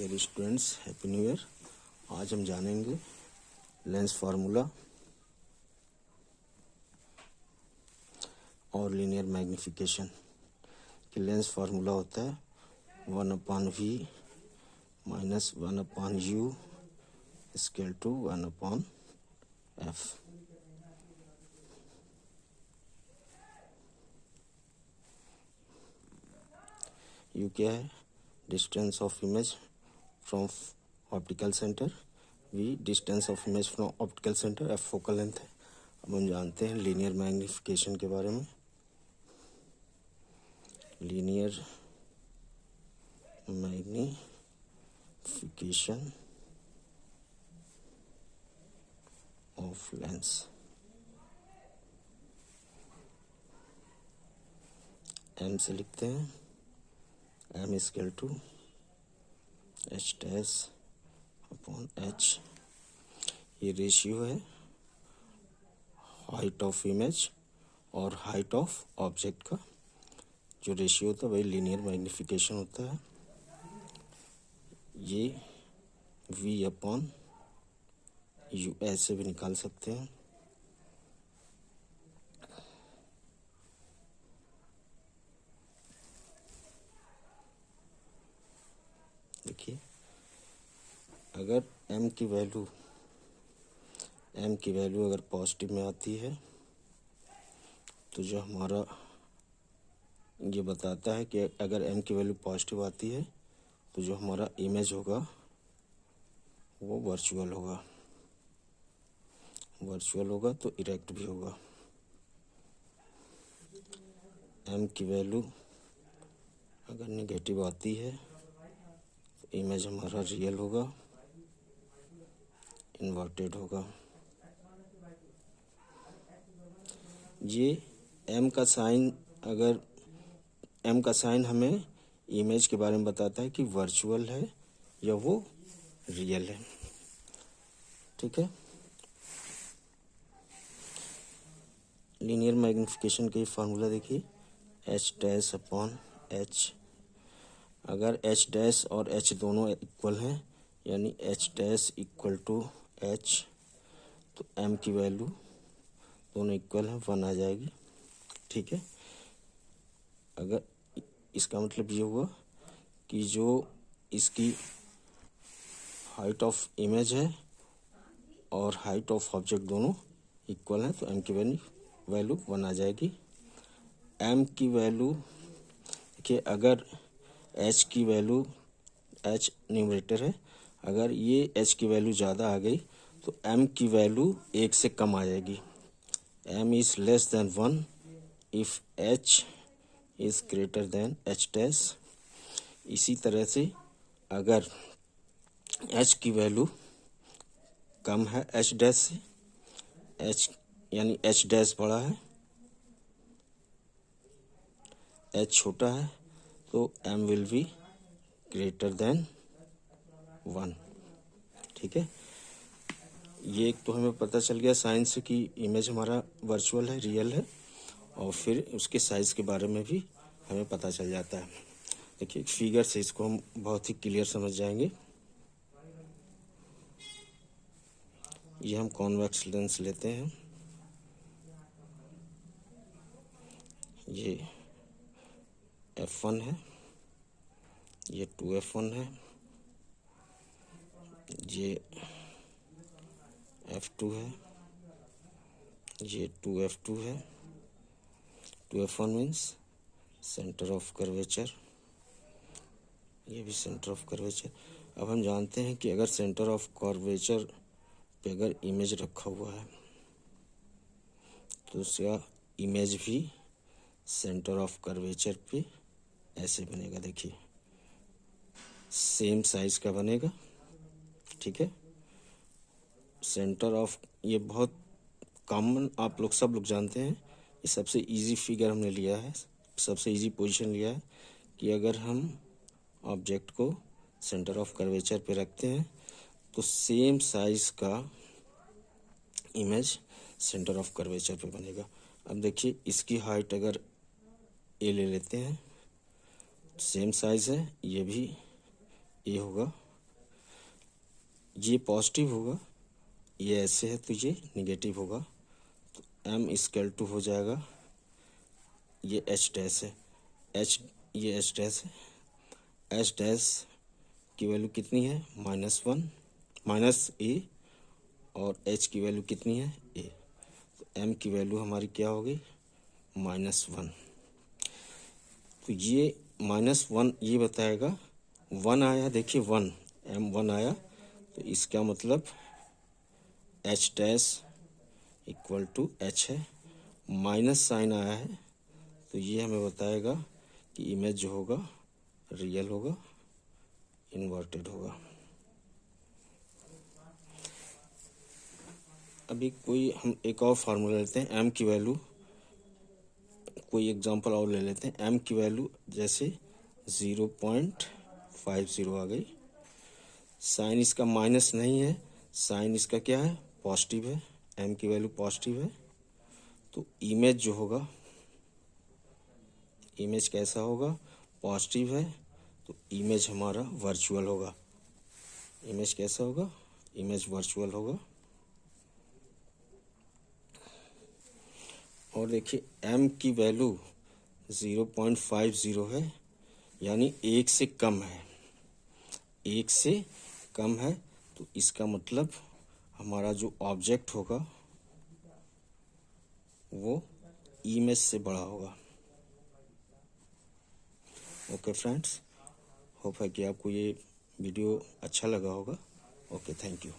Dear students, happy new year. आज हम जानेंगे लेंस फार्मूला और लीनियर मैग्नीफिकेशन। कि लेंस फार्मूला होता है 1/v minus 1/u scale to 1/f। U क्या है? Distance of image from optical centre. V distance of image from optical centre. F focal length है। अब हम जानते हैं लीनियर मैग्नीफिकेशन के बारे में। Linear magnification of lens. M से लिखते हैं, m scale to h dash upon h. ये रेशियो है हाइट ऑफ इमेज और हाइट ऑफ ऑब्जेक्ट का। जो रेशियो होता है वही लीनियर मैग्नीफिकेशन होता है। ये v अपॉन यू ऐसे भी निकाल सकते हैं। देखिए, अगर m की वैल्यू अगर पॉजिटिव में आती है तो जो हमारा ये बताता है कि अगर m की वैल्यू पॉजिटिव आती है तो जो हमारा इमेज होगा वो वर्चुअल होगा तो इरेक्ट भी होगा। m की वैल्यू अगर नेगेटिव आती है तो इमेज हमारा रियल होगा, इन्वर्टेड होगा। ये m का साइन हमें इमेज के बारे में बताता है कि वर्चुअल है या वो रियल है। ठीक है। लीनियर मैग्नीफिकेशन का फार्मूला देखिए, एच डैश अपॉन एच। अगर एच डैश और एच दोनों इक्वल हैं, यानी h dash equal to h, तो एम की वैल्यू दोनों इक्वल हैं, 1 आ जाएगी। ठीक है। अगर इसका मतलब ये हुआ कि जो इसकी हाइट ऑफ इमेज है और हाइट ऑफ ऑब्जेक्ट दोनों इक्वल हैं, तो एम की वैल्यू 1 आ जाएगी। एम की वैल्यू देखिए, अगर एच की वैल्यू, एच न्यूमरेटर है, अगर ये एच की वैल्यू ज़्यादा आ गई तो एम की वैल्यू 1 से कम आ जाएगी। M is less than 1 if h is greater than h dash. इसी तरह से अगर एच की वैल्यू कम है एच डैश से, एच यानी एच डैश बड़ा है, एच छोटा है, तो m will be greater than 1। ठीक है। ये एक तो हमें पता चल गया साइन से कि इमेज हमारा वर्चुअल है, रियल है, और फिर उसके साइज़ के बारे में भी हमें पता चल जाता है। देखिए, फिगर से इसको हम बहुत ही क्लियर समझ जाएंगे। ये हम कॉन्वेक्स लेंस लेते हैं। ये f1 है, ये 2f1 है, ये f2 है, ये 2f2 है। 2f1 means centre of curvature, ये भी सेंटर ऑफ कर्वेचर। अब हम जानते हैं कि अगर सेंटर ऑफ कर्वेचर पे अगर इमेज रखा हुआ है तो उसका इमेज भी सेंटर ऑफ कर्वेचर पे ऐसे बनेगा। देखिए, सेम साइज का बनेगा। ठीक है। सेंटर ऑफ, ये बहुत कॉमन, आप लोग सब लोग जानते हैं। ये सबसे इजी फिगर हमने लिया है, सबसे इजी पोजीशन लिया है कि अगर हम ऑब्जेक्ट को सेंटर ऑफ कर्वेचर पे रखते हैं तो सेम साइज का इमेज सेंटर ऑफ कर्वेचर पे बनेगा। अब देखिए, इसकी हाइट अगर ए ले लेते हैं, सेम साइज है, ये भी ए होगा, ये पॉजिटिव होगा, ये ऐसे है तो ये निगेटिव होगा, तो m इक्वल टू हो जाएगा, ये h डैश है, ये h डैश है, h डैश की वैल्यू कितनी है -1 -a, और h की वैल्यू कितनी है a, तो m की वैल्यू हमारी क्या हो गई -1। तो ये -1 ये बताएगा 1 आया, देखिए 1 m1 आया, तो इसका मतलब h dash equal to h है, माइनस साइन आया है, तो ये हमें बताएगा कि इमेज जो होगा रियल होगा, इन्वर्टेड होगा। अभी कोई हम एक और फार्मूला लेते हैं, m की वैल्यू, कोई एग्जांपल और ले लेते हैं। m की वैल्यू जैसे 0.50 आ गई, साइन इसका माइनस नहीं है, साइन इसका क्या है पॉजिटिव है, m की वैल्यू पॉजिटिव है, तो इमेज जो होगा, इमेज कैसा होगा पॉजिटिव है, तो इमेज हमारा वर्चुअल होगा। इमेज कैसा होगा, इमेज वर्चुअल होगा। और देखिए m की वैल्यू 0.50 है, यानी 1 से कम है, 1 से कम है, तो इसका मतलब हमारा जो ऑब्जेक्ट होगा वो इमेज से बड़ा होगा। ओके फ्रेंड्स, होप है कि आपको ये वीडियो अच्छा लगा होगा। Okay, thank you.